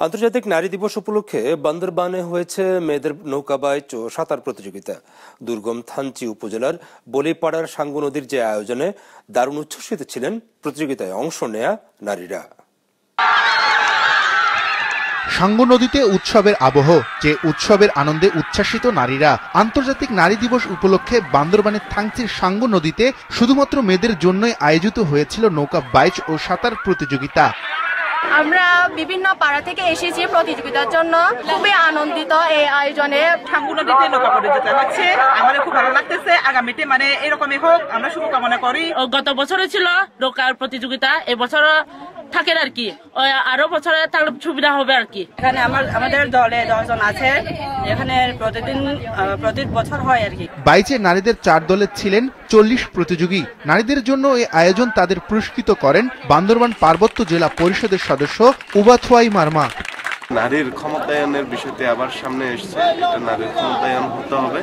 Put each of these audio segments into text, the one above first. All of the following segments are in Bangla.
আন্তর্জাতিক নারী দিবস উপলক্ষে বান্দরবানে হয়েছে মেয়েদের নৌকা বাইচ ও সাঁতার প্রতিযোগিতা। দুর্গম থানচি উপজেলার বলিপাড়ার সাঙ্গু নদীর যে আয়োজনে দারুণ উচ্ছ্বসিত ছিলেন প্রতিযোগিতায় অংশ নেয়া নারীরা। সাঙ্গু নদীতে উৎসবের আবহ, যে উৎসবের আনন্দে উচ্ছ্বাসিত নারীরা। আন্তর্জাতিক নারী দিবস উপলক্ষে বান্দরবানের থানচির সাঙ্গু নদীতে শুধুমাত্র মেয়েদের জন্যই আয়োজিত হয়েছিল নৌকা বাইচ ও সাঁতার প্রতিযোগিতা। আমরা বিভিন্ন পাড়া থেকে এসেছি প্রতিযোগিতার জন্য, খুবই আনন্দিত এই আয়োজনে। সাঙ্গু নদীতে নৌকা প্রতিযোগিতা হচ্ছে, আমাদের খুব ভালো লাগতেছে। আগামীতে এরকমই হোক আমরা শুভকামনা করি। গত বছরে ছিল নৌকার প্রতিযোগিতা, এবছর থাকেন আর কি, আরো বছরে থাকলে সুবিধা হবে আর কি। এখানে আমাদের দলে 10 জন আছে, এখানে প্রতি বছর হয় আর কি। বাইচে নারীদের 4 দলে ছিলেন 40 প্রতিযোগী। নারীদের জন্য এই আয়োজন তাদের পুরস্কৃত করেন বান্দরবান পার্বত্য জেলা পরিষদের সদস্য উবাথুয়াই মারমা। নারীর ক্ষমতায়নের বিষয়টি আবার সামনে এসেছে, এটা নারীর ক্ষমতায়ন হতে হবে।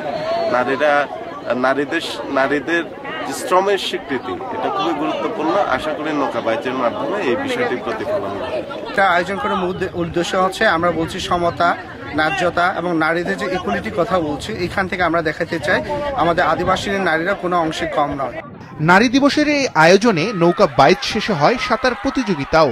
নারীদের শ্রমের স্বীকৃতি, এটা খুবই গুরুত্বপূর্ণ। আশা করি নৌকা বাইচের মাধ্যমে এই বিষয়টি প্রতিফলন হবে। এটা আয়োজন করার উদ্দেশ্য হচ্ছে, আমরা বলছি সমতা, ন্যায্যতা এবং নারীদের যে ইকুয়ালিটি কথা বলছি, এখান থেকে আমরা দেখাতে চাই আমাদের আদিবাসী নারীরা কোনো অংশে কম নয়। নারী দিবসের এই আয়োজনে নৌকা বাইচ শেষে হয় সাঁতার প্রতিযোগিতাও।